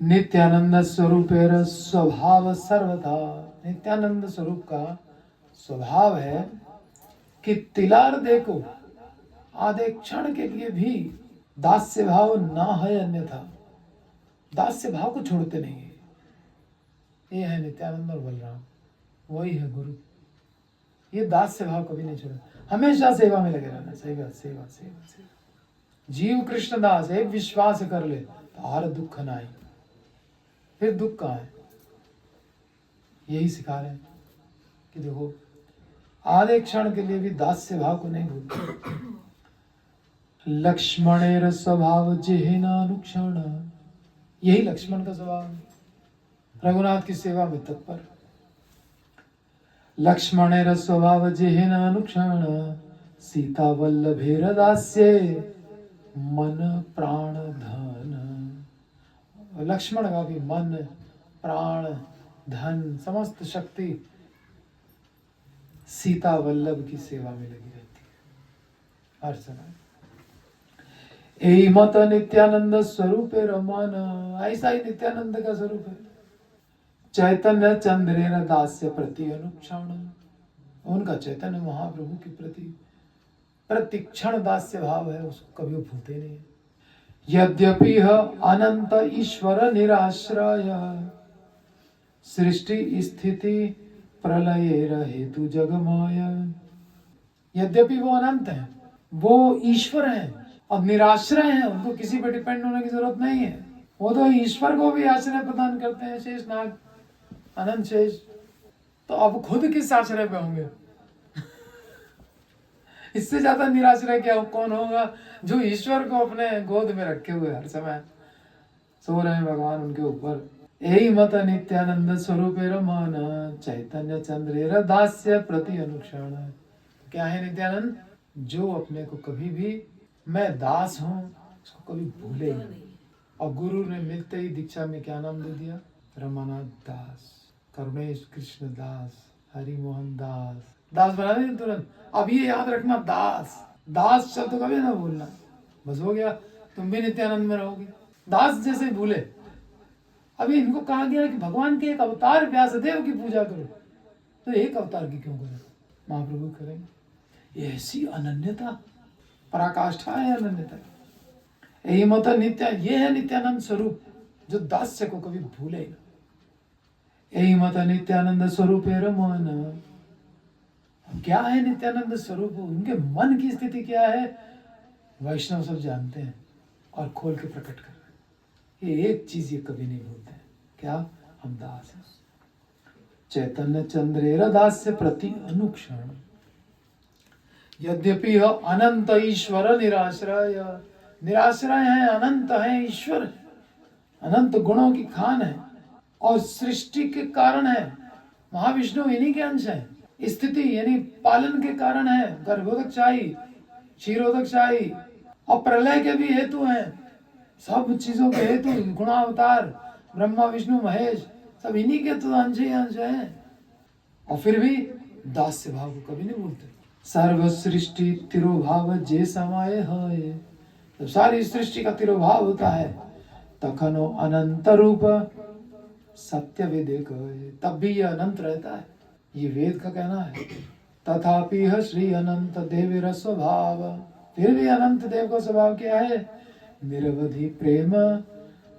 नित्यानंद स्वरूपेर स्वभाव सर्वथा। नित्यानंद स्वरूप का स्वभाव है कि तिलार देखो आधे क्षण के लिए भी दास्य भाव ना है, अन्यथा दास्य भाव को छोड़ते नहीं है। ये है नित्यानंद और बलराम, वही है गुरु। ये दास्य भाव कभी नहीं छोड़ा, हमेशा सेवा में लगे रहना। सेवा सेवा सेवा सेवा। जीव कृष्ण दास है, विश्वास कर ले तो हर दुख ना आई। फिर दुख कहाँ है? यही सिखा रहे हैं कि देखो आधे क्षण के लिए भी दास्य भाव को नहीं भूलते। लक्ष्मणेर स्वभाव जिहिनानुक्षण, यही लक्ष्मण का स्वभाव है, रघुनाथ की सेवा में तत्पर। लक्ष्मणेर स्वभाव जिहिनानुक्षण सीता वल्लभेर दास्ये मन प्राण धन। लक्ष्मण का भी मन प्राण धन समस्त शक्ति सीता वल्लभ की सेवा में लगी रहती है हर समय। यही मत नित्यानंद स्वरूप रमान, ऐसा ही नित्यानंद का स्वरूप है। चैतन्य चंद्रेन दास्य प्रति अनुक्षण, उनका चैतन्य महाप्रभु के प्रति प्रतिक्षण दास्य भाव है, उसको कभी भूलते नहीं। यद्यपि अनंत ईश्वर निराश्रय सृष्टि स्थिति प्रलय हेतु जगमाया। यद्यपि वो अनंत है, वो ईश्वर है और निराश्रय है, उनको किसी पे डिपेंड होने की जरूरत नहीं है। वो तो ईश्वर को भी आश्रय प्रदान करते हैं, शेष नाग अनंत शेष। तो अब खुद किस आश्रय पे होंगे? इससे ज्यादा निराश्रय क्या कौन होगा? जो ईश्वर को अपने गोद में रखे हुए हर समय सो रहे हैं भगवान उनके ऊपर। यही मत नित्यानंद स्वरूप रमान चैतन्य चंद्रेर दास्य प्रति अनुक्षण। क्या है नित्यानंद? जो अपने को कभी भी मैं दास हूं उसको कभी भूले नहीं। और गुरु ने मिलते ही दीक्षा में क्या नाम दे दिया? रमानाथ दास, करुणेश कृष्ण दास, हरि मोहन दास। दास बना दिया तुरंत। अब ये याद रखना, दास दास शब्द कभी ना भूलना। बस हो गया, तुम भी नित्यानंद में रहोगे। दास जैसे भूले। अभी इनको कहा गया कि भगवान के एक अवतार व्यासदेव की पूजा करो, तो एक अवतार की क्यों करें? महाप्रभु करेंगे। ऐसी अनन्यता, पराकाष्ठा है अनन्यता। यही मत नित्य, ये है नित्यानंद स्वरूप जो दास्य को कभी भूलेगा। यही मत नित्यानंद स्वरूप रमन। क्या है नित्यानंद स्वरूप? उनके मन की स्थिति क्या है? वैष्णव सब जानते हैं और खोल के प्रकट कर रहे हैं। ये एक चीज ये कभी नहीं भूलते हैं, क्या? हम दास हैं। चैतन्य चंद्रेर दास्य प्रति अनुक्षण यद्यपि अनंत ईश्वर निराश्रय। निराश्रय है, अनंत है, ईश्वर है, अनंत गुणों की खान है और सृष्टि के कारण है। महाविष्णु इन्हीं के अंश है। स्थिति यानी पालन के कारण है, गर्भोदकशाही, क्षीरोदकशाही और प्रलय के भी हेतु हैं। सब चीजों के हेतु गुणावतार ब्रह्मा विष्णु महेश सब इन्हीं के तो अंश ही अंश हैं। और फिर भी दास्य भाव को कभी नहीं भूलते। सर्व सृष्टि तिरोभाव जे समाये है। जब सारी सृष्टि का तिरोभाव होता है तखनो अनंत रूप सत्य वेद, तब भी यह अनंत रहता है। ये वेद का कहना है। तथापि श्री अनंत देवेर स्वभाव, फिर भी अनंत देव का स्वभाव क्या है? निरवधि प्रेम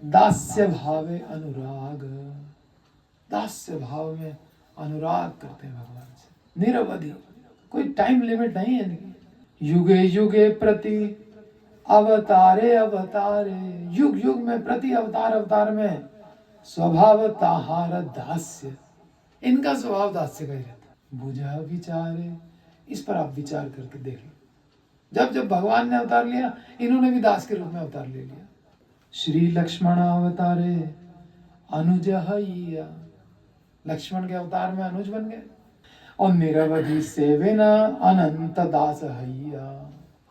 दास्य भावे अनुराग। दास्य भाव में अनुराग करते हैं भगवान से, निरवधि, कोई टाइम लिमिट नहीं है इनकी। युगे युगे प्रति अवतारे अवतारे, युग युग में प्रति अवतार अवतार में स्वभाव ताहार दास्य। इनका स्वभाव दास्य का ही रहता है। बुझा विचारे, इस पर आप विचार करके देख लो। जब जब भगवान ने अवतार लिया इन्होंने भी दास के रूप में अवतार ले लिया। श्री लक्ष्मण अवतारे अनुज हैया, लक्ष्मण के अवतार में अनुज बन गए। और निरवधि सेवेन अनंत दास हैया,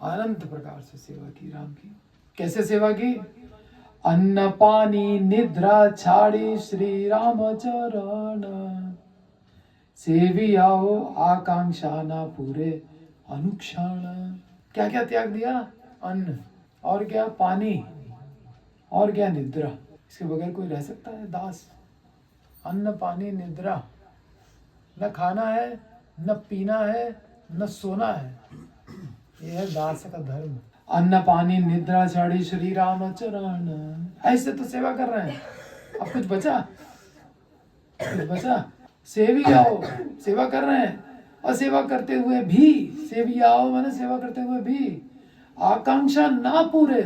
अनंत प्रकार से सेवा की राम की। कैसे सेवा की? अन्न पानी निद्रा छाड़ी श्री राम चरण, सेवी आओ आकांक्षा ना पूरे अनुक्षण। क्या क्या त्याग दिया? अन्न, और क्या? पानी, और क्या? निद्रा। इसके बगैर कोई रह सकता है? दास, अन्न पानी निद्रा, न खाना है, न पीना है, न सोना है, यह है दास का धर्म। अन्न पानी निद्रा छाड़ी श्री राम चरण, ऐसे तो सेवा कर रहे हैं। अब कुछ बचा? कुछ बचा? सेवी आओ, सेवा कर रहे हैं, और सेवा करते हुए भी, सेवी आओ मैंने सेवा करते हुए भी आकांक्षा ना पूरे,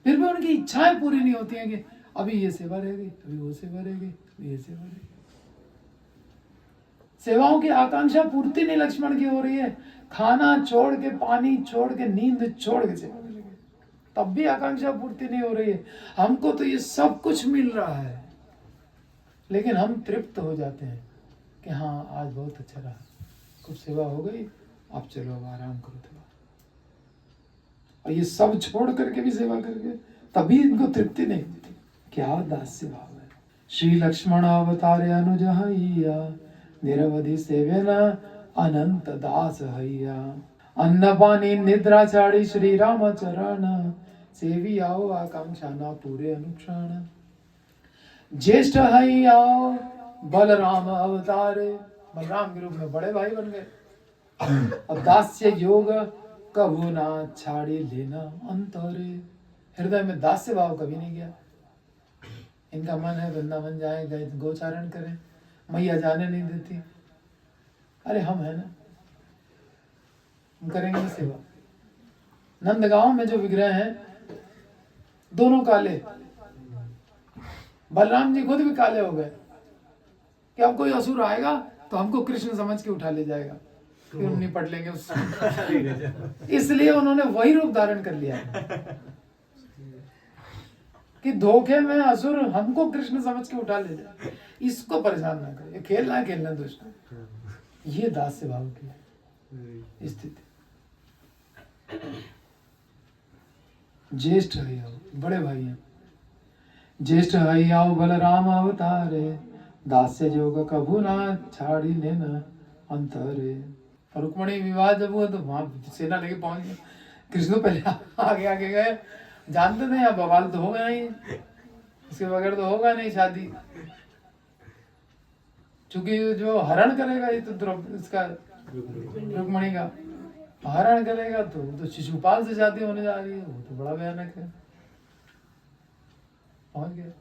फिर भी उनकी इच्छाएं पूरी नहीं होती हैं कि अभी ये सेवा रहेगी, अभी वो सेवा रहेगी, अभी ये सेवा रहेगी। सेवाओं की आकांक्षा पूर्ति नहीं लक्ष्मण की हो रही है। खाना छोड़ के, पानी छोड़ के, नींद छोड़ के सेवा करेंगे, तब भी आकांक्षा पूर्ति नहीं हो रही है। हमको तो ये सब कुछ मिल रहा है, लेकिन हम तृप्त हो जाते हैं कि हाँ आज बहुत अच्छा रहा, कुछ सेवा हो गई, अब चलो अब आराम करो थोड़ा। और ये सब छोड़ करके भी सेवा करके तभी इनको तृप्ति नहीं मिलती। क्या दास्य भाव है। श्री लक्ष्मण अवतारे अनुज हैया, निरवधि सेवन अनंत दास हैया। अन्न पानी निद्रा छाड़ी श्री राम चरण, सेवी आओ आकांक्षा ना पूरे अनुक्षण। ज्येष्ठ हैया बलराम अवतारे, बलराम के रूप में बड़े भाई बन गए। और दास्य योग कभू ना छाड़ी लेना अंतरे, हृदय में दास्य भाव कभी नहीं गया। इनका मन है वृंदावन जाए, गोचारण करें, मैया जाने नहीं देती। अरे हम है ना, हम करेंगे सेवा। नंदगांव में जो विग्रह हैं दोनों काले, बलराम जी खुद भी काले हो गए कि अब कोई असुर आएगा तो हमको कृष्ण समझ के उठा ले जाएगा, फिर हम निपट लेंगे उससे। इसलिए उन्होंने वही रूप धारण कर लिया कि धोखे में असुर हमको कृष्ण समझ के उठा ले जाए, इसको परेशान ना करे, खेलना है खेलना दुष्ट। ये दास्य भाव की स्थिति। ज्येष्ठ है, बड़े भाई हैं। ज्येष्ठ है बलराम अवतारे, दास्य जोग कभू ना छाड़ी लेना अंतरे। रुक्मणी विवाह जब हुआ तो वहां सेना लेके पहुंच गए। कृष्ण तो पहले आगे आगे गए, जानते थे अब बवाल तो हो गया ही, इसके बगैर तो होगा नहीं शादी। चूंकि जो हरण करेगा ये तो इसका रुक्मणी का हरण करेगा तो शिशुपाल से शादी होने जा रही है, वो तो बड़ा भयानक है। पहुंच गए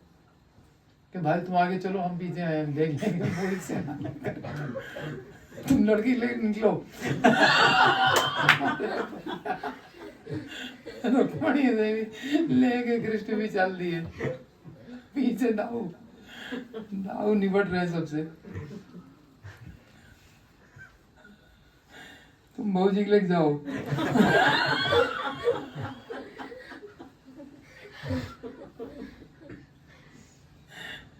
कि भाई तुम आगे चलो, हम पीछे आए, हम देख लेंगे पूरी सेना, तुम लड़की ले निकलो। रुक्मणी देवी लेके कृष्ण भी चल दिए, पीछे दाऊ निबट रहे सबसे। तुम भौजी के लेके जाओ।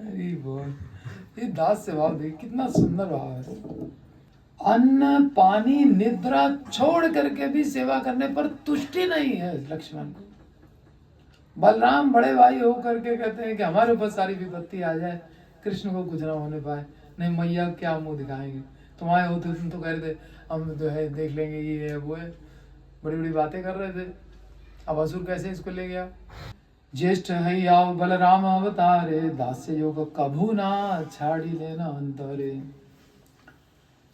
अरे बहुत, ये दास से भाव देख कितना सुंदर भाव है। अन्न पानी निद्रा छोड़ करके भी सेवा करने पर तुष्टि नहीं है लक्ष्मण को। बलराम बड़े भाई हो करके कहते हैं कि हमारे ऊपर सारी विपत्ति आ जाए, कृष्ण को कुछ ना होने पाए। नहीं मैया क्या मुंह दिखाएंगे, तुम आए होते तुम तो कह रहे थे हम जो है देख लेंगे, ये है वो है, बड़ी बड़ी बातें कर रहे थे। अब असुर कैसे इसको ले गया। ज्येष्ठ है आओ बलराम अवतारे, दास्य योग कभू ना छाड़ी लेना अंतरे।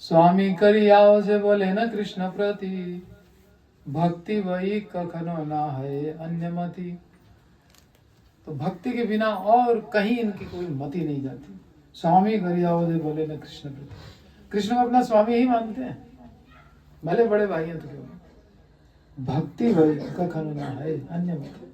स्वामी करी आओ से बोले न कृष्ण प्रति, भक्ति वही कखनो ना है अन्य मति। तो भक्ति के बिना और कहीं इनकी कोई मति नहीं जाती। स्वामी करी आओ से बोले न कृष्ण प्रति, कृष्ण को अपना स्वामी ही मानते हैं, भले बड़े भाई हैं तो क्यों। भक्ति वही कखनो ना है अन्य मति।